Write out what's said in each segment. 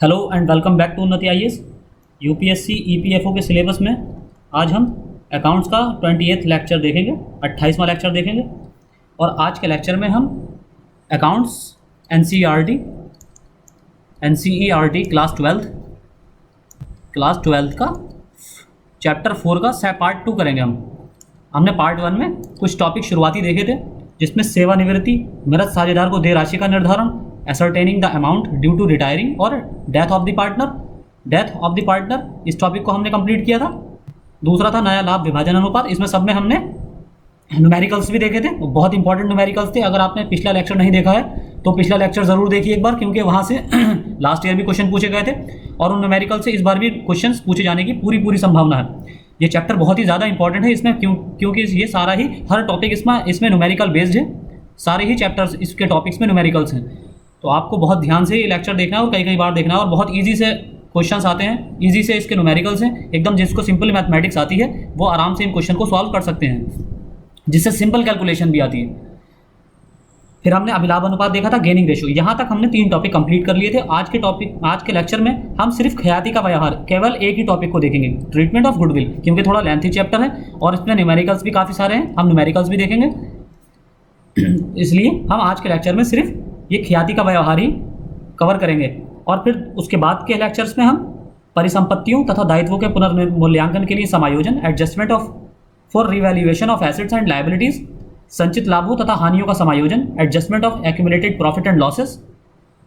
Hello and welcome back to Unnati IAS. UPSC EPFO के syllabus में आज हम अकाउंट्स का 28वां लेक्चर देखेंगे, 28वां लेक्चर देखेंगे। और आज के लेक्चर में हम अकाउंट्स एनसीईआरटी क्लास 12 का चैप्टर 4 का पार्ट 2 करेंगे। हमने पार्ट 1 में कुछ टॉपिक शुरुआती देखे थे, जिसमें सेवानिवृत्ति, मृत साझेदार को देय राशि का निर्धारण, ascertaining the amount due to retiring और डेथ ऑफ द पार्टनर, इस टॉपिक को हमने कंप्लीट किया था। दूसरा था नया लाभ विभाजन अनुपात। इसमें सब में हमने न्यूमेरिकल्स भी देखे थे, बहुत इंपॉर्टेंट न्यूमेरिकल्स थे। अगर आपने पिछला लेक्चर नहीं देखा है तो पिछला लेक्चर ज़रूर देखिए एक बार, क्योंकि वहाँ से लास्ट ईयर भी क्वेश्चन पूछे गए थे और उन न्यूमेरिकल से इस बार भी क्वेश्चन पूछे जाने की पूरी संभावना है। ये चैप्टर बहुत ही ज़्यादा इंपॉर्टेंट है इसमें, क्योंकि ये सारा ही हर टॉपिक इसमें न्यूमेरिकल बेस्ड है। सारे ही चैप्टर्स इसके टॉपिक्स में न्यूमेरिकल्स हैं, तो आपको बहुत ध्यान से ये लेक्चर देखना है और कई बार देखना है। और बहुत ईजी से क्वेश्चंस आते हैं, ईजी से इसके न्यूमेरिकल्स हैं एकदम। जिसको सिंपल मैथमेटिक्स आती है वो आराम से इन क्वेश्चन को सॉल्व कर सकते हैं, जिससे सिंपल कैलकुलेशन भी आती है। फिर हमने अभिलाभ अनुपात देखा था, गेनिंग रेशियो। यहाँ तक हमने 3 टॉपिक कंप्लीट कर लिए थे। आज के लेक्चर में हम सिर्फ ख्याति का व्यवहार, केवल एक ही टॉपिक को देखेंगे, ट्रीटमेंट ऑफ गुडविल, क्योंकि थोड़ा लेंथी चैप्टर है और इसमें न्यूमेरिकल्स भी काफ़ी सारे हैं। हम न्यूमेरिकल्स भी देखेंगे, इसलिए हम आज के लेक्चर में सिर्फ ये ख्याति का व्यवहार ही कवर करेंगे। और फिर उसके बाद के लेक्चर्स में हम परिसंपत्तियों तथा दायित्वों के पुनर्मूल्यांकन के लिए समायोजन, adjustment for revaluation of assets and liabilities, संचित लाभों तथा हानियों का समायोजन, adjustment of accumulated profit and losses,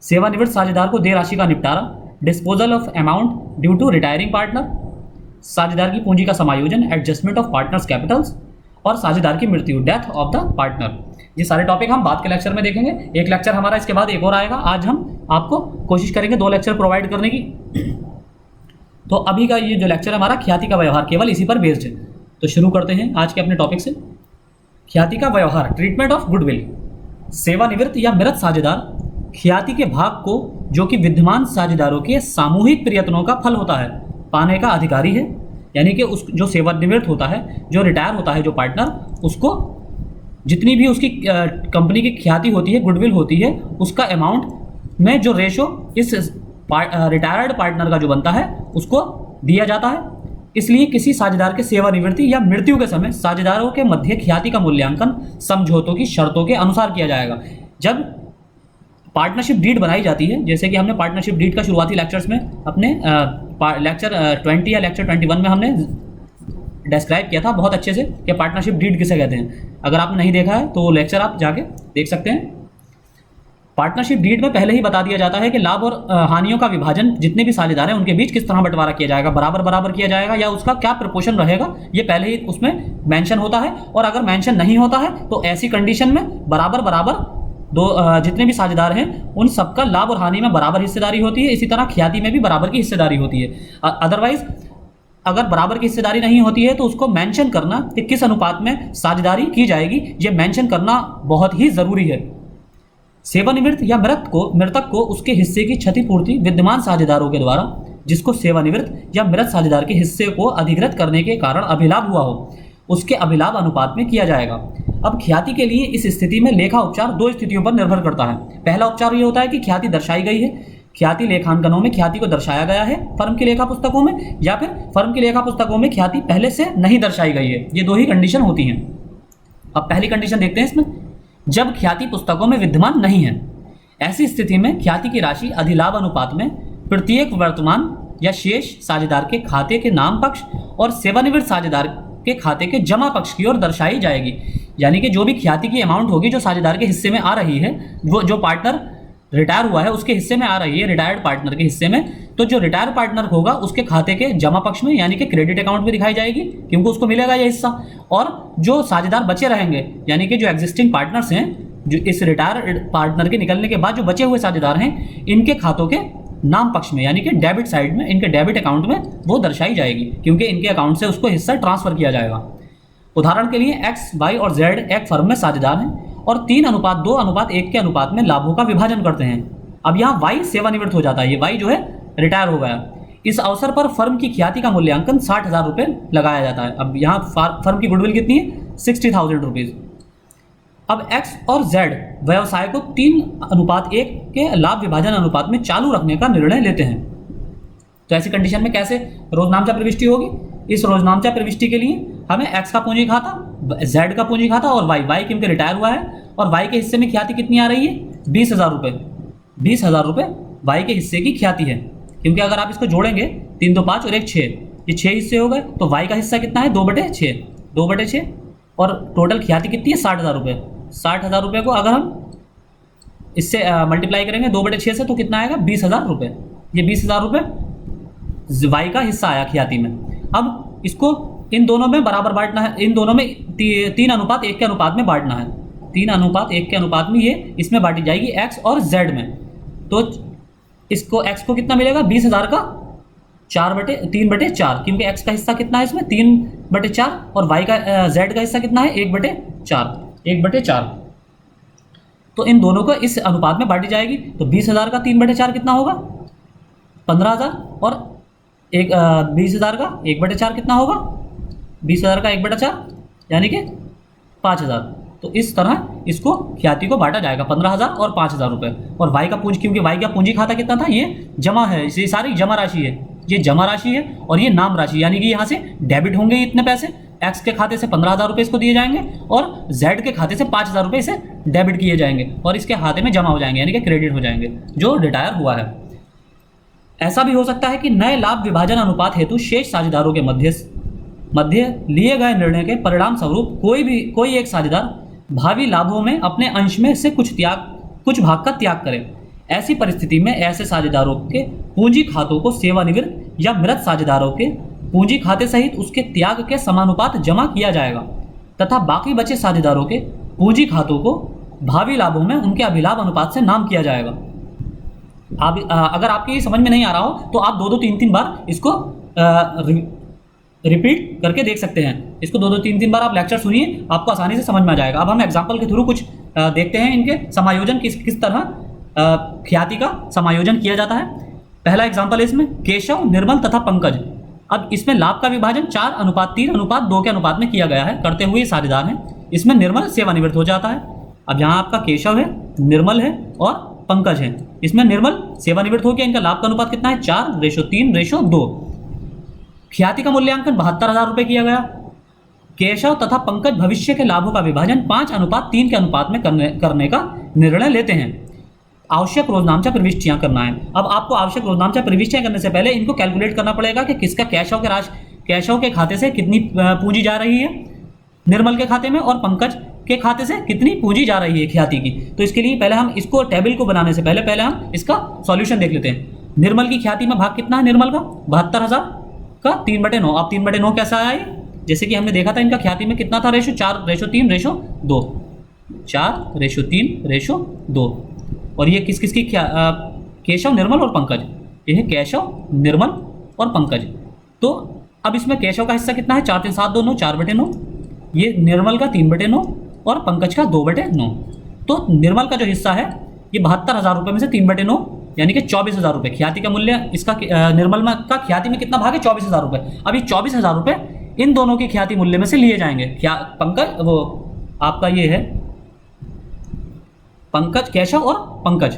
सेवानिवृत्त साझेदार को देय राशि का निपटारा, disposal of amount due to retiring partner, साझेदार की पूंजी का समायोजन, एडजस्टमेंट ऑफ पार्टनर्स कैपिटल्स और साझेदार की मृत्यु, डेथ ऑफ द पार्टनर। ये सारे टॉपिक हम बाद के लेक्चर में देखेंगे। एक लेक्चर हमारा इसके बाद एक और आएगा। आज हम आपको कोशिश करेंगे 2 लेक्चर प्रोवाइड करने की। तो अभी का ये जो लेक्चर है हमारा ख्याति का व्यवहार, केवल इसी पर बेस्ड है। तो शुरू करते हैं आज के अपने टॉपिक से। ख्याति का व्यवहार, ट्रीटमेंट ऑफ गुडविल। सेवानिवृत्त या मृत साझेदार ख्याति के भाग को, जो कि विद्यमान साझेदारों के सामूहिक प्रयत्नों का फल होता है, पाने का अधिकारी है। यानी कि उस जो सेवानिवृत्त होता है, जो रिटायर होता है जो पार्टनर, उसको जितनी भी उसकी कंपनी की ख्याति होती है, गुडविल होती है, उसका अमाउंट में जो रेशो इस रिटायर्ड पार्टनर का जो बनता है उसको दिया जाता है। इसलिए किसी साझेदार के सेवानिवृत्ति या मृत्यु के समय साझेदारों के मध्य ख्याति का मूल्यांकन समझौतों की शर्तों के अनुसार किया जाएगा। जब पार्टनरशिप डीड बनाई जाती है, जैसे कि हमने पार्टनरशिप डीड का शुरुआती लेक्चर्स में अपने लेक्चर 20 या लेक्चर 21 में हमने डिस्क्राइब किया था बहुत अच्छे से कि पार्टनरशिप डीड किसे कहते हैं। अगर आपने नहीं देखा है तो लेक्चर आप जाके देख सकते हैं। पार्टनरशिप डीड में पहले ही बता दिया जाता है कि लाभ और हानियों का विभाजन जितने भी साझेदार हैं उनके बीच किस तरह बंटवारा किया जाएगा, बराबर किया जाएगा या उसका क्या प्रपोर्शन रहेगा, ये पहले ही उसमें मेंशन होता है। और अगर मेंशन नहीं होता है तो ऐसी कंडीशन में बराबर जितने भी साझेदार हैं उन सबका लाभ और हानि में बराबर हिस्सेदारी होती है। इसी तरह ख्याति में भी बराबर की हिस्सेदारी होती है। अदरवाइज अगर बराबर की हिस्सेदारी नहीं होती है तो उसको मेंशन करना कि किस अनुपात में साझेदारी की जाएगी, ये मेंशन करना बहुत ही जरूरी है। सेवानिवृत्त या मृतक को उसके हिस्से की क्षतिपूर्ति विद्यमान साझेदारों के द्वारा, जिसको सेवानिवृत्त या मृत साझेदार के हिस्से को अधिकृत करने के कारण अभिलाभ हुआ हो, उसके अभिलाभ अनुपात में किया जाएगा। अब ख्याति के लिए इस स्थिति में लेखा उपचार 2 स्थितियों पर निर्भर करता है। पहला उपचार ये होता है कि ख्याति दर्शाई गई है, ख्याति लेखांकनों में ख्याति को दर्शाया गया है फर्म की लेखा पुस्तकों में, या फिर फर्म की लेखा पुस्तकों में ख्याति पहले से नहीं दर्शाई गई है। ये 2 ही कंडीशन होती हैं। अब पहली कंडीशन देखते हैं इसमें, जब ख्याति पुस्तकों में विद्यमान नहीं है। ऐसी स्थिति में ख्याति की राशि अधिलाभ अनुपात में प्रत्येक वर्तमान या शेष साझेदार के खाते के नाम पक्ष और सेवानिवृत्त साझेदार के खाते के जमा पक्ष की ओर दर्शाई जाएगी। यानी कि जो भी ख्याति की अमाउंट होगी जो साझेदार के हिस्से में आ रही है, वो जो पार्टनर रिटायर हुआ है उसके हिस्से में आ रही है, रिटायर्ड पार्टनर के हिस्से में, तो जो रिटायर पार्टनर होगा उसके खाते के जमा पक्ष में यानी कि क्रेडिट अकाउंट में दिखाई जाएगी, क्योंकि उसको मिलेगा ये हिस्सा। और जो साझेदार बचे रहेंगे, यानी कि जो एग्जिस्टिंग पार्टनर्स हैं, जो इस रिटायर पार्टनर के निकलने के बाद जो बचे हुए साझेदार हैं, इनके खातों के नाम पक्ष में यानी कि डेबिट साइड में, इनके डेबिट अकाउंट में वो दर्शाई जाएगी, क्योंकि इनके अकाउंट से उसको हिस्सा ट्रांसफर किया जाएगा। उदाहरण के लिए एक्स, वाई और जेड एक फर्म में साझेदार हैं और 3:2:1 के अनुपात में लाभों का विभाजन करते हैं। अब यहाँ वाई सेवानिवृत्त हो जाता है, ये वाई जो है रिटायर हो गया। इस अवसर पर फर्म की ख्याति का मूल्यांकन 60,000 रुपये लगाया जाता है। अब यहाँ फर्म की गुडविल कितनी है? 60,000 रुपीज़। अब x और z व्यवसाय को 3:1 के लाभ विभाजन अनुपात में चालू रखने का निर्णय लेते हैं। तो ऐसी कंडीशन में कैसे रोजनामचा प्रविष्टि होगी? इस रोजनामचा प्रविष्टि के लिए हमें x का पूंजी खाता, z का पूंजी खाता और y क्योंकि रिटायर हुआ है और y के हिस्से में ख्याति कितनी आ रही है? 20,000 रुपये। 20,000 रुपये y के हिस्से की ख्याति है, क्योंकि अगर आप इसको जोड़ेंगे 3 2 5 और 1 6, ये 6 हिस्से हो गए, तो y का हिस्सा कितना है? 2/6, 2/6 और टोटल ख्याति कितनी है? 60,000 रुपये। 60,000 रुपये को अगर हम इससे मल्टीप्लाई करेंगे 2/6 से तो कितना आएगा? 20,000 रुपये। ये 20,000 रुपये y का हिस्सा आया ख्याति में। अब इसको इन दोनों में बराबर बांटना है, इन दोनों में 3:1 के अनुपात में बांटना है। 3:1 के अनुपात में ये इसमें बांटी जाएगी x और z में। तो इसको x को कितना मिलेगा? 20,000 का 3/4, क्योंकि x का हिस्सा कितना है इसमें? 3/4 और y का z का हिस्सा कितना है? 1/4। तो इन दोनों को इस अनुपात में बांटी जाएगी। तो 20,000 का 3/4 कितना होगा? 15,000 और 20,000 का 1/4 कितना होगा? 20,000 का 1/4 यानी कि 5,000। तो इस तरह इसको ख्याति को बांटा जाएगा 15,000 और 5,000 रुपये। और y का पूंजी, क्योंकि y का पूंजी खाता कितना था? ये जमा है, ये सारी जमा राशि है, ये जमा राशि है और ये नाम राशि, यानी कि यहाँ से डेबिट होंगे इतने पैसे। x के खाते से 15,000 रुपये इसको दिए जाएंगे और z के खाते से 5,000 रुपये इसे डेबिट किए जाएंगे और इसके खाते में जमा हो जाएंगे, यानी कि क्रेडिट हो जाएंगे, जो रिटायर हुआ है। ऐसा भी हो सकता है कि नए लाभ विभाजन अनुपात हेतु शेष साझेदारों के मध्य लिए गए निर्णय के परिणाम स्वरूप कोई एक साझेदार भावी लाभों में अपने अंश में से कुछ भाग का त्याग करे। ऐसी परिस्थिति में ऐसे साझेदारों के पूंजी खातों को सेवानिवृत्त या मृत साझेदारों के पूंजी खाते सहित उसके त्याग के समानुपात जमा किया जाएगा तथा बाकी बचे साझेदारों के पूंजी खातों को भावी लाभों में उनके अभिलाभ अनुपात से नाम किया जाएगा। अगर आपके समझ में नहीं आ रहा हो तो आप 2-2 3-3 बार इसको रिपीट करके देख सकते हैं। इसको 2-2 3-3 बार आप लेक्चर सुनिए, आपको आसानी से समझ में आ जाएगा। अब हम एग्जाम्पल के थ्रू कुछ देखते हैं, इनके समायोजन किस तरह ख्याति का समायोजन किया जाता है। पहला एग्जाम्पल है इसमें केशव, निर्मल तथा पंकज। अब इसमें लाभ का विभाजन 4:3:2 के अनुपात में किया गया है, करते हुए साझेदार हैं। इसमें निर्मल सेवानिवृत्त हो जाता है। अब यहाँ आपका केशव है, निर्मल है और पंकज है। इसमें निर्मल सेवानिवृत्त हो गया, इनका लाभ का अनुपात कितना है? 4:3:2। ख्याति का मूल्यांकन 72,000 रुपये किया गया। केशव तथा पंकज भविष्य के लाभों का विभाजन 5:3 के अनुपात में करने का निर्णय लेते हैं। आवश्यक रोजनामचा प्रविष्टियां करना है। अब आपको आवश्यक रोजनामचा प्रविष्टियां करने से पहले इनको कैलकुलेट करना पड़ेगा कि किसका केशव के खाते से कितनी पूंजी जा रही है निर्मल के खाते में और पंकज के खाते से कितनी पूंजी जा रही है ख्याति की। तो इसके लिए पहले हम इसको टेबल को बनाने से पहले हम इसका सॉल्यूशन देख लेते हैं। निर्मल की ख्याति में भाग कितना है? निर्मल का 72,000 का 3/9। अब 3/9 कैसा आया? जैसे कि हमने देखा था इनका ख्याति में कितना था रेशो? 4:3:2। 4:3:2। और ये किस की केशव, निर्मल और पंकज। ये है केशव, निर्मल और पंकज। तो अब इसमें केशव का हिस्सा कितना है? 4×3=7=9, 4/9। ये निर्मल का 3/9 और पंकज का 2/9। तो निर्मल का जो हिस्सा है ये 72,000 रुपये में से 3/9 यानी कि 24,000 रुपये। ख्याति का मूल्य इसका निर्मल का ख्याति में कितना भाग है? 24,000 रुपये। अभी 24,000 रुपये इन दोनों की ख्याति मूल्य में से लिए जाएंगे। पंकज वो आपका ये है पंकज, केशव और पंकज।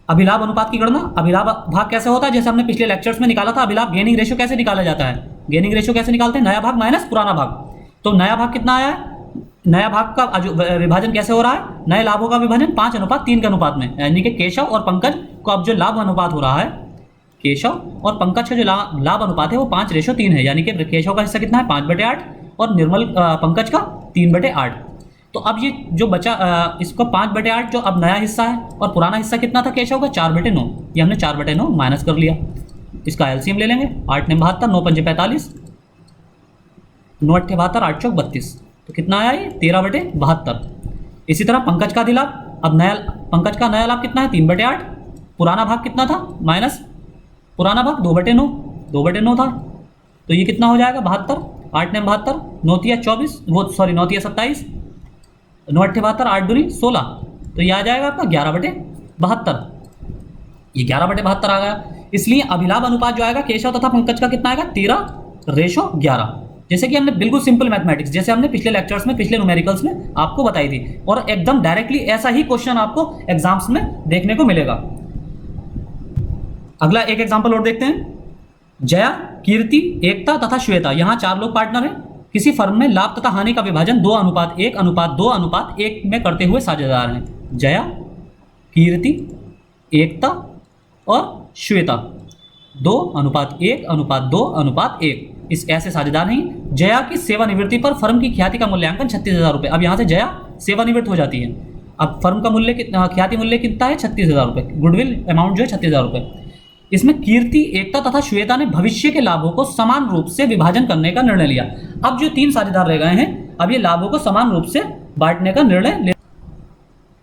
अभिलाभ अनुपात की गणना, अभिलाभ भाग कैसे होता है? जैसे हमने पिछले लेक्चर्स में निकाला था, अभिलाभ गेनिंग रेशियो कैसे निकाला जाता है? गेनिंग रेशियो कैसे निकालते हैं? नया भाग माइनस पुराना भाग। तो नया भाग कितना आया है? नया भाग का विभाजन कैसे हो रहा है? नए लाभों का विभाजन 5:3 के अनुपात में, यानी कि केशव और पंकज को अब जो लाभ अनुपात हो रहा है, केशव और पंकज का जो लाभ अनुपात है वो 5:3 है, यानी कि केशव का हिस्सा कितना है? 5/8 और निर्मल पंकज का 3/8। तो अब ये जो बचा इसको 5/8 जो अब नया हिस्सा है और पुराना हिस्सा कितना था केशव का? 4/9। ये हमने 4/9 माइनस कर लिया। इसका एलसीएम ले लेंगे। 8×9 = 72, 9×5 = 45, 9×8 = 72, 8×4 = 32। तो कितना आया ये? 13/72। इसी तरह पंकज का अधिलाभ, अब पंकज का नया लाभ कितना है? 3/8। पुराना भाग कितना था? माइनस पुराना भाग 2/9, 2/9 था। तो ये कितना हो जाएगा? 72। 8×72, 9×3 = 24, 9×3 = 27, 9×8 = 8×2 = 16। तो ये आ जाएगा आपका 11/72। ये 11/72 आ गया। इसलिए अभिलाभ अनुपात जो आएगा केशव तथा पंकज का कितना आएगा? 13:11। जैसे कि हमने बिल्कुल सिंपल मैथमेटिक्स, जैसे हमने पिछले लेक्चर्स में, पिछले न्यूमेरिकल्स में आपको बताई थी, और एकदम डायरेक्टली ऐसा ही क्वेश्चन आपको एग्जाम्स में देखने को मिलेगा। अगला एक एग्जाम्पल और देखते हैं। जया, कीर्ति, एकता तथा श्वेता, यहाँ 4 लोग पार्टनर हैं। किसी फर्म में लाभ तथा हानि का विभाजन 2:1:2:1 में करते हुए साझेदार हैं। जया, कीर्ति, एकता और श्वेता 2:1:2:1 इस ऐसे साझेदार हैं। जया की सेवानिवृत्ति पर फर्म की ख्याति का मूल्यांकन 36,000 रुपये। अब यहाँ से जया सेवानिवृत्त हो जाती है। अब फर्म का मूल्य ख्याति मूल्य कितना है? 36,000 रुपये। गुडविल अमाउंट जो है 36,000 रुपये। इसमें कीर्ति, एकता तथा श्वेता ने भविष्य के लाभों को समान रूप से विभाजन करने का निर्णय लिया। अब जो 3 साझेदार रह गए हैं, अब ये लाभों को समान रूप से बांटने का निर्णय ले।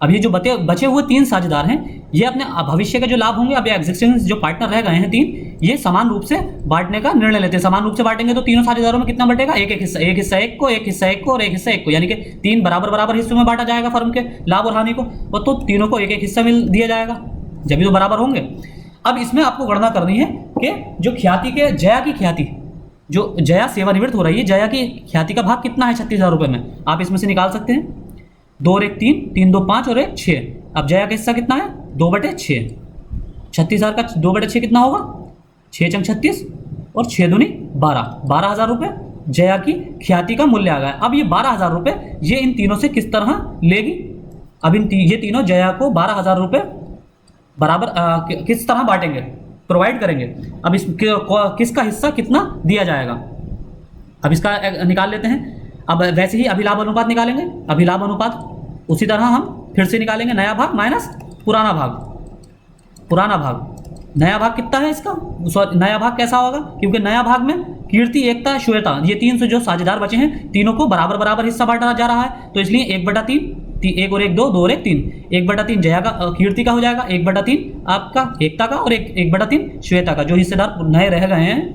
अब ये जो बचे हुए 3 साझेदार हैं, ये अपने भविष्य के जो लाभ होंगे, अब ये एग्जिस्टिंग जो पार्टनर रह गए हैं 3, ये समान रूप से बांटने का निर्णय लेते हैं। समान रूप से बांटेंगे तो तीनों साझेदारों में कितना बटेगा? एक हिस्सा एक को, एक हिस्सा एक को और एक हिस्सा एक को, यानी कि 3 बराबर हिस्सों में बांटा जाएगा फर्म के लाभ और हानि को, और तो तीनों को एक हिस्सा मिल दिया जाएगा, जब भी तो बराबर होंगे। अब इसमें आपको गणना करनी है कि जो ख्याति के जया की ख्याति, जो जया सेवानिवृत्त हो रही है, जया की ख्याति का भाग कितना है 36,000 रुपये में, आप इसमें से निकाल सकते हैं। 2 और 1 3, 3 2 5 और 1 6। अब जया का हिस्सा कितना है? 2/6। 36,000 का 2/6 कितना होगा? 6 × 36 और 6 दूनी 12, 12,000 रुपये जया की ख्याति का मूल्य आ गया। अब ये 12,000 रुपये ये इन तीनों से किस तरह लेगी? अब ये तीनों जया को 12,000 रुपये बराबर किस तरह बांटेंगे, प्रोवाइड करेंगे। अब किसका हिस्सा कितना दिया जाएगा, अब इसका निकाल लेते हैं। अब वैसे ही अभिलाभ अनुपात निकालेंगे। अभिलाभ अनुपात उसी तरह हम फिर से निकालेंगे, नया भाग माइनस पुराना भाग। पुराना भाग, नया भाग कितना है इसका? सॉरी, नया भाग कैसा होगा? क्योंकि नया भाग में कीर्ति, एकता, श्वेता, ये 3 से जो साझेदार बचे हैं, तीनों को बराबर हिस्सा बांटा जा रहा है, तो इसलिए 1/3, 1 और 1 2, 2 और 1 3, 1/3 जया का, कीर्ति का हो जाएगा, 1/3 आपका एकता का, और 1/3 श्वेता का। जो हिस्सेदार नए रह गए हैं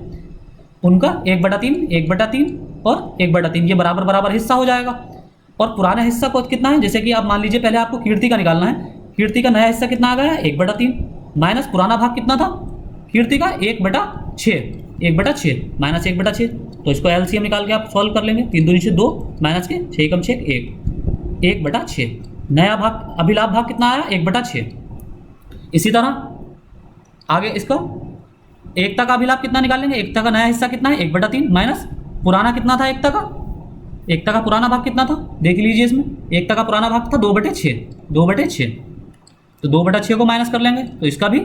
उनका 1/3, 1/3 और 1/3, ये बराबर हिस्सा हो जाएगा। और पुराना हिस्सा को कितना है? जैसे कि आप मान लीजिए पहले आपको कीर्ति का निकालना है। कीर्ति का नया हिस्सा कितना आ गया है? 1/3 माइनस पुराना भाग कितना था कीर्ति का? 1/6, 1/6 माइनस 1/6। तो इसको एलसीएम निकाल के आप सॉल्व कर लेंगे। 3 दूनी 2 माइनस के 6 कम 6 1, 1/6। नया भाग अभिलाभ भाग कितना आया? 1/6। इसी तरह आगे इसका एकता का अभिलाभ कितना निकालेंगे? एकता का नया हिस्सा कितना है? 1/3 माइनस पुराना कितना था एकता का? एकता का पुराना भाग कितना था देख लीजिए। इसमें एकता का पुराना भाग था 2/6, 2/6। तो 2/6 को माइनस कर लेंगे, तो इसका भी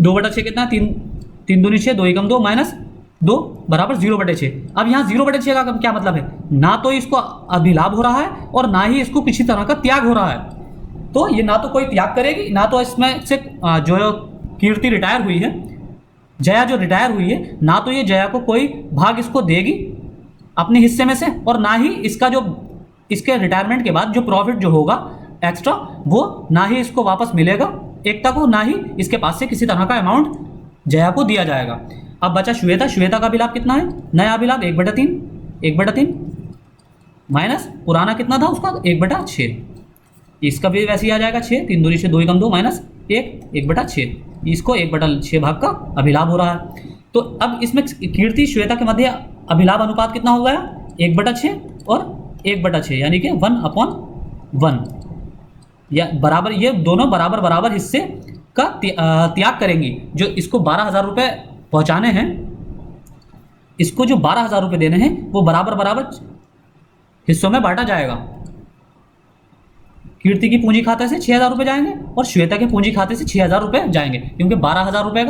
2/6 कितना? 3 दूनी 6, 2 एकम 2 माइनस 2 बराबर 0/6। अब यहाँ 0/6 का क्या मतलब है? ना तो इसको अभिलाभ हो रहा है और ना ही इसको किसी तरह का त्याग हो रहा है। तो ये ना तो कोई त्याग करेगी, ना तो इसमें से जो कीर्ति रिटायर हुई है, जया जो रिटायर हुई है, ना तो ये जया को कोई भाग इसको देगी अपने हिस्से में से, और ना ही इसका जो इसके रिटायरमेंट के बाद जो प्रॉफिट जो होगा एक्स्ट्रा, वो ना ही इसको वापस मिलेगा एकता को, ना ही इसके पास से किसी तरह का अमाउंट जया को दिया जाएगा। अब बचा श्वेता। श्वेता का अभिलाभ कितना है? नया अभिलाभ 1/3, 1/3 माइनस पुराना कितना था उसका? 1/6। इसका भी वैसे ही आ जाएगा 6, 3 दूनी 6, 2 एकम 2 माइनस 1, 1/6। इसको 1/6 भाग का अभिलाभ हो रहा है। तो अब इसमें कीर्ति श्वेता के मध्य अभिलाभ अनुपात कितना हो गया? 1/6 और 1/6, यानी कि 1/1, या बराबर, ये दोनों बराबर हिस्से का त्याग करेंगी। जो इसको 12,000 रुपये पहुंचाने हैं, इसको जो 12,000 रुपये देने हैं, वो बराबर हिस्सों में बांटा जाएगा। कीर्ति की पूंजी खाते से 6,000 रुपये जाएंगे और श्वेता के पूंजी खाते से 6,000 रुपये जाएंगे, क्योंकि 12,000 रुपये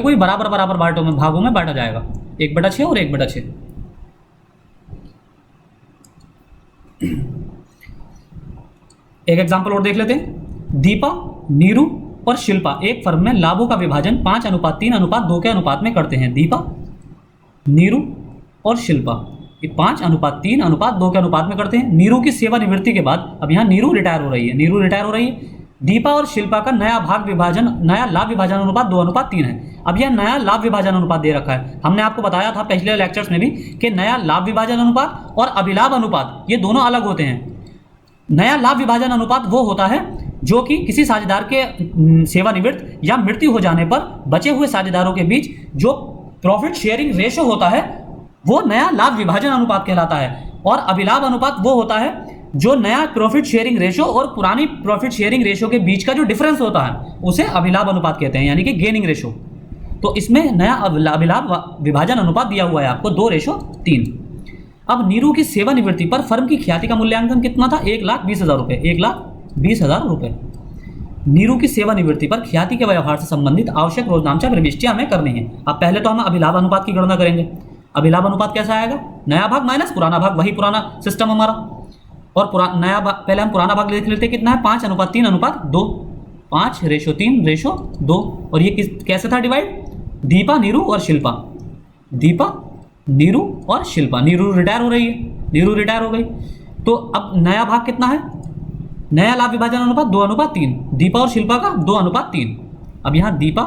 को ही बराबर बांटों में, भागों में बांटा जाएगा, 1/6 और 1/6। एक एग्जाम्पल और देख लेते हैं। दीपा, नीरू और शिल्पा एक फर्म में लाभों का विभाजन 5:3:2 के अनुपात में करते हैं। दीपा, नीरू और शिल्पा ये 5:3:2 के अनुपात में करते हैं। नीरू की सेवानिवृत्ति के बाद, अब यहाँ नीरू रिटायर हो रही है, दीपा और शिल्पा का नया लाभ विभाजन अनुपात 2:3 है। अब यह नया लाभ विभाजन अनुपात दे रखा है। हमने आपको बताया था पिछले लेक्चर्स में भी कि नया लाभ विभाजन अनुपात और अभिलाभ अनुपात ये दोनों अलग होते हैं। नया लाभ विभाजन अनुपात वो होता है जो कि किसी साझेदार के सेवानिवृत्त या मृत्यु हो जाने पर बचे हुए साझेदारों के बीच जो प्रॉफिट शेयरिंग रेशो होता है वो नया लाभ विभाजन अनुपात कहलाता है, और अभिलाभ अनुपात वो होता है जो नया प्रॉफिट शेयरिंग रेशो और पुरानी प्रॉफिट शेयरिंग रेशो के बीच का जो डिफरेंस होता है उसे अभिलाभ अनुपात कहते हैं, यानी कि गेनिंग रेशो। तो इसमें नया अभिलाभ विभाजन अनुपात दिया हुआ है आपको 2:3। अब नीरू की सेवानिवृत्ति पर फर्म की ख्याति का मूल्यांकन कितना था? 1,20,000 रुपये। 1,20,000 रुपये। नीरू की सेवानिवृत्ति पर ख्याति के व्यवहार से संबंधित आवश्यक रोजनामचा प्रविष्टियां हमें करनी है। अब पहले तो हम अभिलाभ अनुपात की गणना करेंगे। अभिलाभ अनुपात कैसा आएगा? नया भाग माइनस पुराना भाग, वही पुराना सिस्टम हमारा। और नया भाग, पहले हम पुराना भाग देख लेते हैं कितना है, 5:3:2, 5:3:2। और ये कैसे था डिवाइड? दीपा, नीरू और शिल्पा। दीपा, नीरू और शिल्पा। नीरू रिटायर हो रही है, नीरू रिटायर हो गई। तो अब नया भाग कितना है? नया लाभ विभाजन अनुपात 2:3। दीपा और शिल्पा का 2:3। अब यहाँ दीपा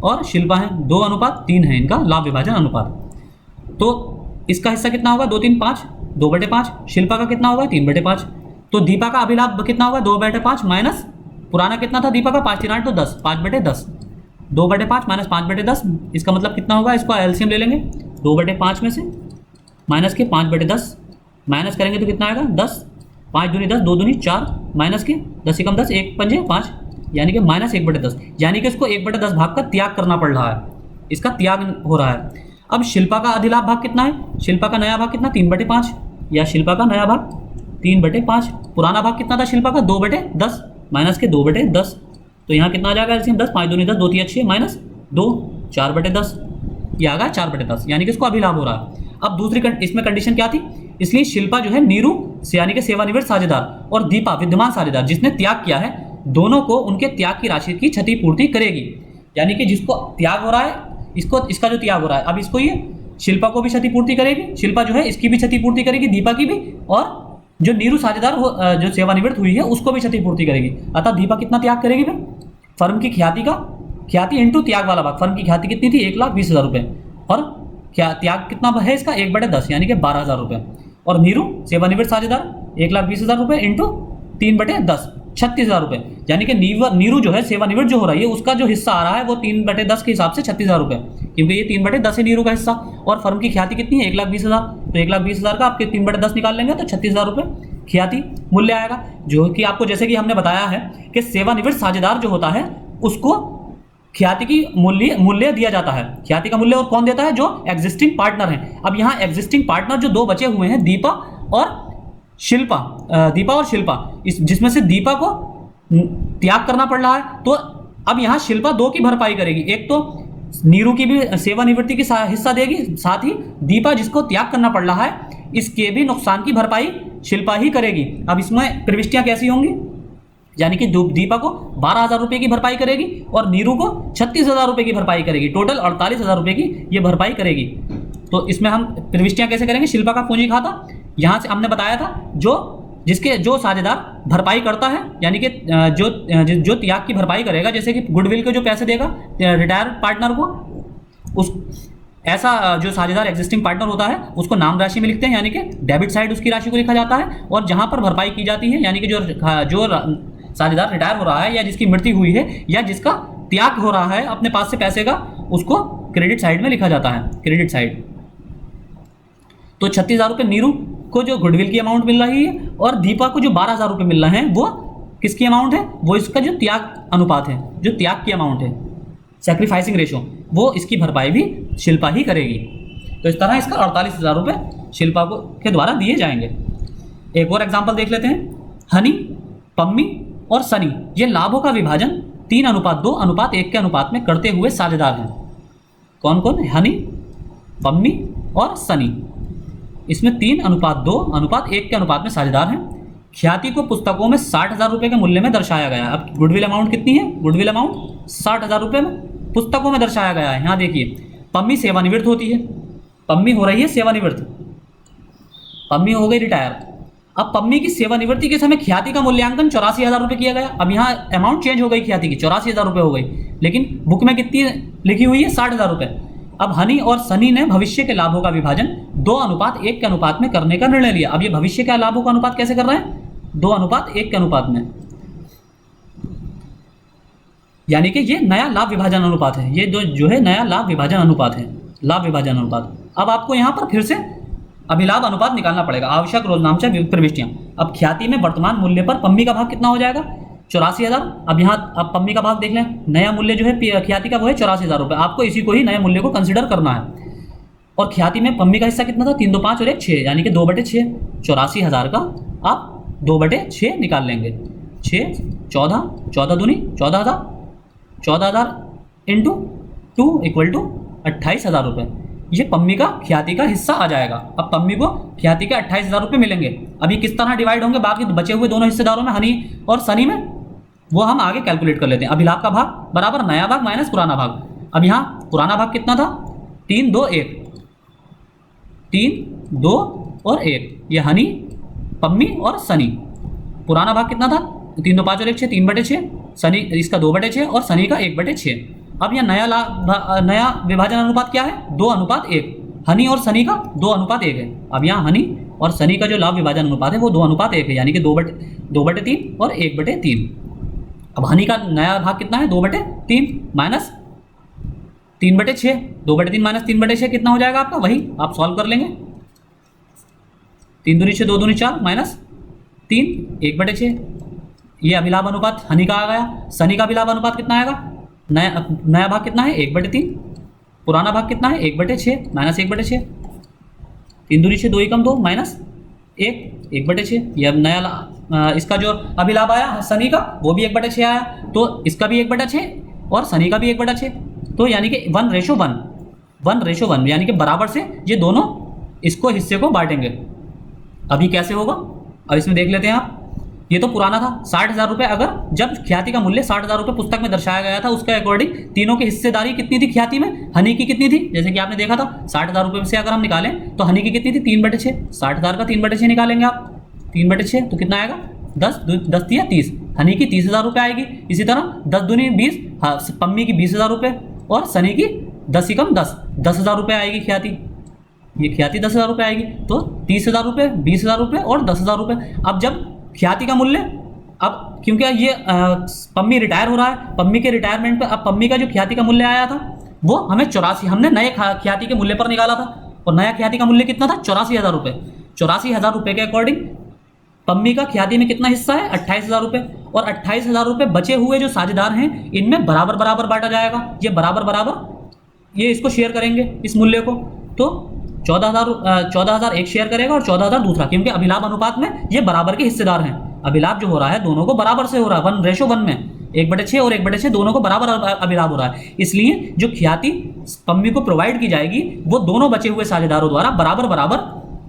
और शिल्पा है, 2:3 है इनका लाभ विभाजन अनुपात। तो इसका हिस्सा कितना होगा? 2, 3, 5, 2/5। शिल्पा का कितना होगा? 3/5। तो दीपा का अभिलाभ कितना होगा? 2/5 माइनस पुराना कितना था दीपा का? 5×3 = 10, 5/10। 2/5 माइनस 5/10, इसका मतलब कितना होगा? इसको एलसीएम ले लेंगे, 2/5 में से माइनस के 5/10 माइनस करेंगे तो कितना आएगा? 10। 5 दूनी 10, 2 दूनी 4, माइनस के 10 एकम 10, 1 पंजे 5, यानी कि माइनस 1/10। यानी कि इसको 1/10 भाग का त्याग करना पड़ रहा है, इसका त्याग हो रहा है। अब शिल्पा का अधिलाभ भाग कितना है? शिल्पा का नया भाग कितना? 3/5, या शिल्पा का नया भाग 3/5। पुराना भाग कितना था शिल्पा का? 2/10 माइनस के 2/10। तो यहाँ कितना आ जाएगा एलसीएम? 10, 5 दूनी 10, 2 3 6 माइनस 2, 4/10। ये आ गया 4/10, यानी कि इसको अभिलाभ हो रहा है। अब दूसरी इसमें कंडीशन क्या थी? इसलिए शिल्पा जो है नीरू यानी कि सेवानिवृत्त साझेदार और दीपा विद्यमान साझेदार जिसने त्याग किया है, दोनों को उनके त्याग की राशि की क्षतिपूर्ति करेगी। यानी कि जिसको त्याग हो रहा है, इसका जो त्याग हो रहा है, अब इसको ये शिल्पा को भी क्षतिपूर्ति करेगी, शिल्पा जो है इसकी भी क्षतिपूर्ति करेगी, दीपा की भी, और जो नीरू साझेदार जो सेवानिवृत्त हुई है उसको भी क्षतिपूर्ति करेगी। अतः दीपा कितना त्याग करेगी भाई? फर्म की ख्याति इंटू त्याग वाला भाग। फर्म की ख्याति कितनी थी? 1,20,000 रुपये, और क्या त्याग कितना है इसका? 1/10, यानी कि 12,000 रुपये। और नीरू सेवानिवृत्त साझेदार 1,20,000 रुपये इंटू 3/10, 36,000 रुपये। यानी कि नीरू जो है सेवानिवृत्त जो हो रही है उसका जो हिस्सा आ रहा है वो 3/10 के हिसाब से 36,000 रुपये, क्योंकि ये 3/10 है नीरू का हिस्सा। और फर्म की ख्याति कितनी है? 1,20,000। तो 1,20,000 का आपके 3/10 निकाल लेंगे तो 36,000 रुपये ख्याति मूल्य आएगा। जो कि आपको जैसे कि हमने बताया है कि सेवानिवृत्त साझेदार जो होता है उसको ख्याति की मूल्य दिया जाता है। ख्याति का मूल्य और कौन देता है? जो एग्जिस्टिंग पार्टनर है। अब यहाँ एग्जिस्टिंग पार्टनर जो दो बचे हुए हैं, दीपा और शिल्पा, जिसमें से दीपा को त्याग करना पड़ रहा है, तो अब यहाँ शिल्पा 2 की भरपाई करेगी। एक तो नीरू की भी सेवानिवृत्ति की हिस्सा देगी, साथ ही दीपा जिसको त्याग करना पड़ रहा है इसके भी नुकसान की भरपाई शिल्पा ही करेगी। अब इसमें प्रविष्टियां कैसी होंगी? यानी कि दीपा को 12,000 रुपये की भरपाई करेगी और नीरू को 36,000 रुपये की भरपाई करेगी। टोटल 48,000 रुपये की ये भरपाई करेगी। तो इसमें हम प्रविष्टियां कैसे करेंगे? शिल्पा का पूंजी खाता, यहाँ से हमने बताया था जो साझेदार भरपाई करता है, यानी कि जो त्याग की भरपाई करेगा, जैसे कि गुडविल के जो पैसे देगा रिटायर पार्टनर को, उस ऐसा जो साझेदार एग्जिस्टिंग पार्टनर होता है उसको नाम राशि में लिखते हैं, यानी कि डेबिट साइड उसकी राशि को लिखा जाता है। और जहाँ पर भरपाई की जाती है, यानी कि जो साझेदार रिटायर हो रहा है या जिसकी मृत्यु हुई है या जिसका त्याग हो रहा है अपने पास से पैसे का, उसको क्रेडिट साइड में लिखा जाता है, क्रेडिट साइड। तो 36,000 रुपये नीरू को जो गुडविल की अमाउंट मिल रही है और दीपा को जो 12,000 रुपये मिल रहे हैं वो किसकी अमाउंट है? वो इसका जो त्याग अनुपात है, जो त्याग की अमाउंट है, सैक्रिफाइसिंग रेशो, वो इसकी भरपाई भी शिल्पा ही करेगी। तो इस तरह इसका 48,000 रुपये शिल्पा को के द्वारा दिए जाएंगे। एक और एग्जाम्पल देख लेते हैं। हनी, पम्मी और सनी ये लाभों का विभाजन 3:2:1 के अनुपात में करते हुए साझेदार हैं। कौन कौन? हनी, पम्मी और सनी। इसमें 3:2:1 के अनुपात में साझेदार हैं। ख्याति को पुस्तकों में 60,000 रुपये के मूल्य में दर्शाया गया है। अब गुडविल अमाउंट कितनी है? गुडविल अमाउंट 60,000 रुपये में पुस्तकों में दर्शाया गया है। यहाँ देखिए, पम्मी सेवानिवृत्त होती है, पम्मी हो रही है सेवानिवृत्त, पम्मी हो गई रिटायर। अब पम्मी की सेवानिवृत्ति के समय ख्याति का मूल्यांकन 84,000 रुपये किया गया। अब यहाँ अमाउंट चेंज हो गई, ख्याति की 84,000 रुपये हो गई, लेकिन बुक में कितनी लिखी हुई है? 60,000 रुपये। अब हनी और सनी ने भविष्य के लाभों का विभाजन 2:1 के अनुपात में करने का निर्णय लिया। अब ये भविष्य के लाभों का अनुपात कैसे कर रहे हैं? 2:1 के अनुपात में, यानी कि ये नया लाभ विभाजन अनुपात है। ये जो है नया लाभ विभाजन अनुपात है। लाभ विभाजन अनुपात। अब आपको यहाँ पर फिर से अभिलाभ अनुपात निकालना पड़ेगा। आवश्यक रोजनामचा प्रविष्टियाँ। अब ख्याति में वर्तमान मूल्य पर पम्मी का भाग कितना हो जाएगा? 84,000। अब यहाँ आप पम्मी का भाग देख लें। नया मूल्य जो है ख्याति का वो है 84,000 रुपये। आपको इसी को ही नए मूल्य को कंसिडर करना है। और ख्याति में पम्मी का हिस्सा कितना था? 3 2 5 और 1 6, यानी कि 2/6। 84,000 का आप 2/6 निकाल लेंगे। 6 14, 14 दूनी 14,000, 14,000 इंटू 2 इक्वल टू 28,000 रुपये। ये पम्मी का ख्याति का हिस्सा आ जाएगा। अब पम्मी को ख्याति के 28,000 रुपये मिलेंगे। अभी किस तरह डिवाइड होंगे बाकी बचे हुए दोनों हिस्सेदारों में, हनी और सनी में, वो हम आगे कैलकुलेट कर लेते हैं। अभिलाभ का भाग बराबर नया भाग माइनस पुराना भाग। अब यहाँ पुराना भाग कितना था? 3 2 1, 3 2 और 1, ये हनी, पम्मी और सनी। पुराना भाग कितना था? 3 2 5 और 1 6, 3/6। सनी इसका 2/6 और सनी का 1/6। अब यह नया विभाजन अनुपात क्या है? 2:1। हनी और सनी का 2:1 है। अब यहाँ हनी और सनी का जो लाभ विभाजन अनुपात है वो 2:1 है, यानी कि 2/3 और 1/3। अब हनी का नया भाग कितना है? 2/3 माइनस 3/6। 2/3 माइनस 3/6 कितना हो जाएगा आपका? वही आप सॉल्व कर लेंगे। 3 दूनी 6, 2 दूनी 4 माइनस 3, 1/6। ये अभिलाभ अनुपात हनी का आ गया। सनी का अभिलाभ अनुपात कितना आएगा? नया भाग कितना है? 1/3। पुराना भाग कितना है? 1/6 माइनस 1/6। 3 दूनी 6, 2 एकम 2 माइनस 1, 1/6। ये अब नया इसका जो अभिलाभ आया सनी का वो भी 1/6 आया, तो इसका भी 1/6 और सनी का भी 1/6। तो यानी कि 1:1 यानी कि बराबर से ये दोनों इसको हिस्से को बांटेंगे। अभी कैसे होगा? अब इसमें देख लेते हैं आप। ये तो पुराना था 60,000 रुपये। अगर जब ख्याति का मूल्य 60,000 रुपये पुस्तक में दर्शाया गया था, उसके अकॉर्डिंग तीनों की हिस्सेदारी कितनी थी ख्याति में? हनी की कितनी थी? जैसे कि आपने देखा था 60,000 रुपये से अगर हम निकालें तो हनी की कितनी थी? 3/6। 60,000 का 3/6 निकालेंगे आप, 3/6 तो कितना आएगा? 10 10 या 30। हनी की 30,000 रुपये आएगी। इसी तरह 10 दूनी 20, हाँ, पम्मी की 20,000 रुपये और सनी की 10 एकम 10, 10,000 रुपये आएगी ख्याति। ये ख्याति 10,000 रुपये आएगी। तो 30,000 रुपये, 20,000 रुपये और 10,000 रुपये। अब जब ख्याति का मूल्य, अब क्योंकि ये पम्मी रिटायर हो रहा है, पम्मी के रिटायरमेंट पे अब पम्मी का जो ख्याति का मूल्य आया था वो हमें 84, हमने नए ख्याति के मूल्य पर निकाला था, और नया ख्याति का मूल्य कितना था? 84,000 रुपये। 84,000 रुपये के अकॉर्डिंग पम्मी का ख्याति में कितना हिस्सा है? 28,000 रुपये। और 28,000 रुपये बचे हुए जो साझेदार हैं इनमें बराबर बराबर बांटा जाएगा। ये बराबर बराबर ये इसको शेयर करेंगे इस मूल्य को। तो 14,000 एक शेयर करेगा और 14,000 दूसरा, क्योंकि अभिलाभ अनुपात में ये बराबर के हिस्सेदार हैं। अभिलाभ जो हो रहा है दोनों को बराबर से हो रहा है, 1:1 में 1/6 और 1/6 दोनों को बराबर अभिलाभ हो रहा है। इसलिए जो ख्याति पम्मी को प्रोवाइड की जाएगी वो दोनों बचे हुए साझेदारों द्वारा बराबर बराबर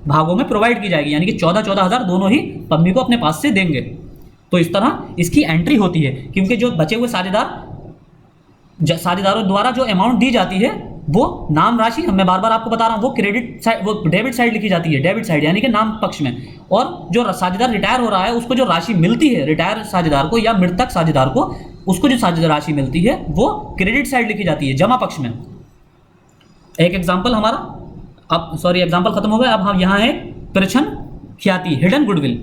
भागों में प्रोवाइड की जाएगी, यानी कि 14,000 दोनों ही पम्मी को अपने पास से देंगे। तो इस तरह इसकी एंट्री होती है, क्योंकि जो बचे हुए साझेदारों द्वारा जो अमाउंट दी जाती है वो नाम राशि, मैं बार बार आपको बता रहा हूँ, वो क्रेडिट साइड, वो डेबिट साइड लिखी जाती है, डेबिट साइड यानी कि नाम पक्ष में। और जो साझेदार रिटायर हो रहा है उसको जो राशि मिलती है रिटायर साझेदार को या मृतक साझेदार को, उसको जो साझेदार राशि मिलती है वो क्रेडिट साइड लिखी जाती है, जमा पक्ष में। एक एग्जाम्पल हमारा, अब सॉरी एग्जाम्पल खत्म हो गया। अब हम यहाँ है प्रछन ख्याति, हिडन गुडविल।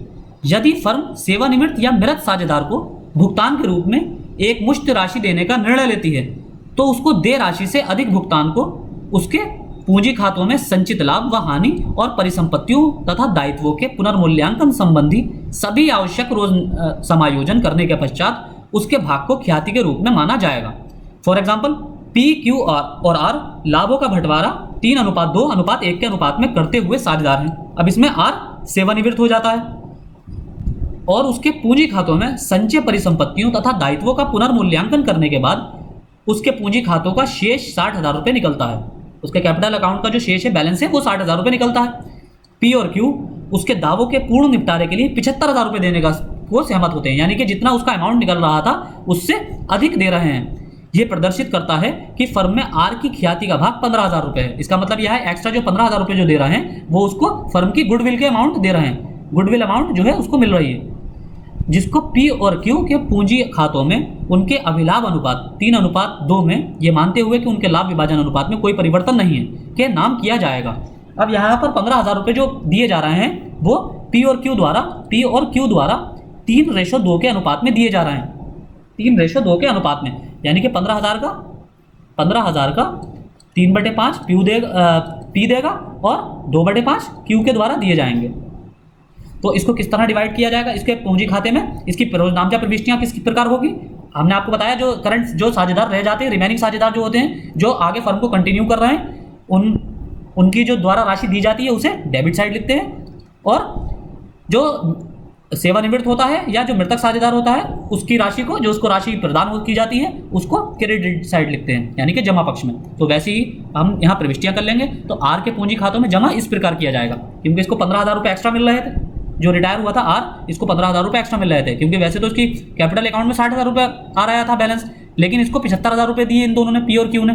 यदि फर्म सेवानिवृत्त या मृत साझेदार को भुगतान के रूप में एक मुश्त राशि देने का निर्णय लेती है तो उसको देय राशि से अधिक भुगतान को उसके पूंजी खातों में संचित लाभ व हानि और परिसंपत्तियों तथा दायित्वों के पुनर्मूल्यांकन संबंधी सभी आवश्यक समायोजन करने के पश्चात उसके भाग को ख्याति के रूप में माना जाएगा। फॉर एग्जाम्पल पी, क्यू और आर लाभों का बंटवारा 3:2:1 के अनुपात में करते हुए साझेदार हैं। अब इसमें आर सेवानिवृत्त हो जाता है और उसके पूंजी खातों में संचय परिसंपत्तियों तथा दायित्वों का पुनर्मूल्यांकन करने के बाद उसके पूंजी खातों का शेष 60,000 रुपये निकलता है। उसके कैपिटल अकाउंट का जो शेष है, बैलेंस है, वो 60,000 रुपये निकलता है। पी और क्यू उसके दावों के पूर्ण निपटारे के लिए 75,000 रुपये देने का वो सहमत होते हैं, यानी कि जितना उसका अमाउंट निकल रहा था उससे अधिक दे रहे हैं। ये प्रदर्शित करता है कि फर्म में आर की ख्याति का भाग 15,000 रुपये है। इसका मतलब यह है एक्स्ट्रा जो 15,000 रुपये जो दे रहे हैं वो उसको फर्म की गुडविल के अमाउंट दे रहे हैं, गुडविल अमाउंट जो है उसको मिल रही है, जिसको पी और क्यू के पूंजी खातों में उनके अभिलाभ अनुपात 3:2 में, ये मानते हुए कि उनके लाभ विभाजन अनुपात में कोई परिवर्तन नहीं है, के नाम किया जाएगा। अब यहाँ पर 15,000 रुपये जो दिए जा रहे हैं वो पी और क्यू द्वारा 3:2 के अनुपात में दिए जा रहे हैं, 3:2 के अनुपात में, यानी कि 15,000 का 3/5 पी देगा और 2/5 क्यू के द्वारा दिए जाएंगे। तो इसको किस तरह डिवाइड किया जाएगा, इसके पूंजी खाते में इसकी रोजनामचा प्रविष्टियां किस प्रकार होगी। हमने आपको बताया जो करंट जो साझेदार रह जाते हैं, रिमेनिंग साझेदार जो होते हैं, जो आगे फर्म को कंटिन्यू कर रहे हैं, उनकी जो द्वारा राशि दी जाती है उसे डेबिट साइड लिखते हैं, और जो सेवानिवृत्त होता है या जो मृतक साझेदार होता है उसकी राशि को, जो उसको राशि प्रदान की जाती है, उसको क्रेडिट साइड लिखते हैं, यानी कि जमा पक्ष में। तो वैसे ही हम यहाँ प्रविष्टियां कर लेंगे। तो आर के पूंजी खातों में जमा इस प्रकार किया जाएगा, क्योंकि इसको 15,000 रुपये एक्स्ट्रा मिल रहे थे, जो रिटायर हुआ था आर, इसको 15,000 रुपये एक्स्ट्रा मिल रहे थे, क्योंकि वैसे तो इसकी कैपिटल अकाउंट में 60,000 रुपये आ रहा था बैलेंस, लेकिन इसको 75,000 रुपये दिए इन दोनों ने, पी और क्यू ने।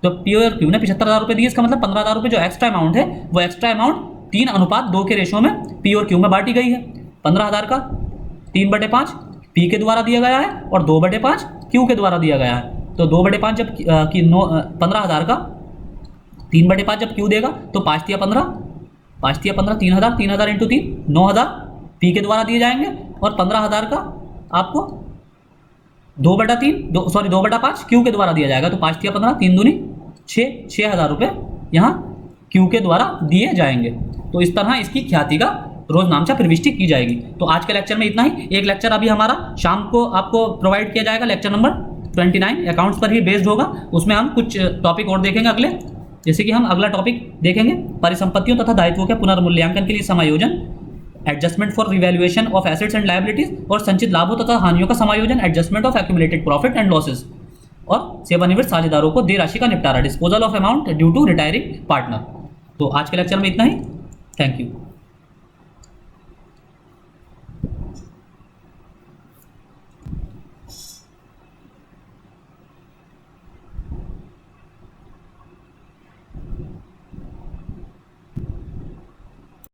तो पी और क्यू ने 75,000 रुपये दिए, इसका मतलब 15,000 रुपये जो एक्स्ट्रा अमाउंट है, वो एक्स्ट्रा अमाउंट 3:2 के रेशो में पी और क्यू में बांटी गई है। 15,000 का 3/5 पी के द्वारा दिया गया है और 2/5 क्यू के द्वारा दिया गया है। तो 2/5 जब 15,000 का 3/5 जब क्यू देगा तो 5×15 3,000, 3,000 इंटू 3 9,000 पी के द्वारा दिए जाएंगे, और 15,000 का आपको 2/5 क्यू के द्वारा दिया जाएगा। तो 5×15 3 दूनी 6,000 रुपये यहाँ क्यू के द्वारा दिए जाएंगे। तो इस तरह इसकी ख्याति का रोजनामचा प्रविष्टि की जाएगी। तो आज के लेक्चर में इतना ही। एक लेक्चर अभी हमारा शाम को आपको प्रोवाइड किया जाएगा, लेक्चर नंबर 29 अकाउंट्स पर ही बेस्ड होगा। उसमें हम कुछ टॉपिक और देखेंगे अगले, जैसे कि हम अगला टॉपिक देखेंगे परिसंपत्तियों तथा दायित्वों के पुनर्मूल्यांकन के लिए समायोजन, adjustment for revaluation of assets and liabilities, और संचित लाभों तथा हानियों का समायोजन, adjustment of accumulated profit and losses, और सेवानिवृत्त साझेदारों को देय राशि का निपटारा, disposal of amount due to retiring partner. तो आज के लेक्चर में इतना ही। Thank you.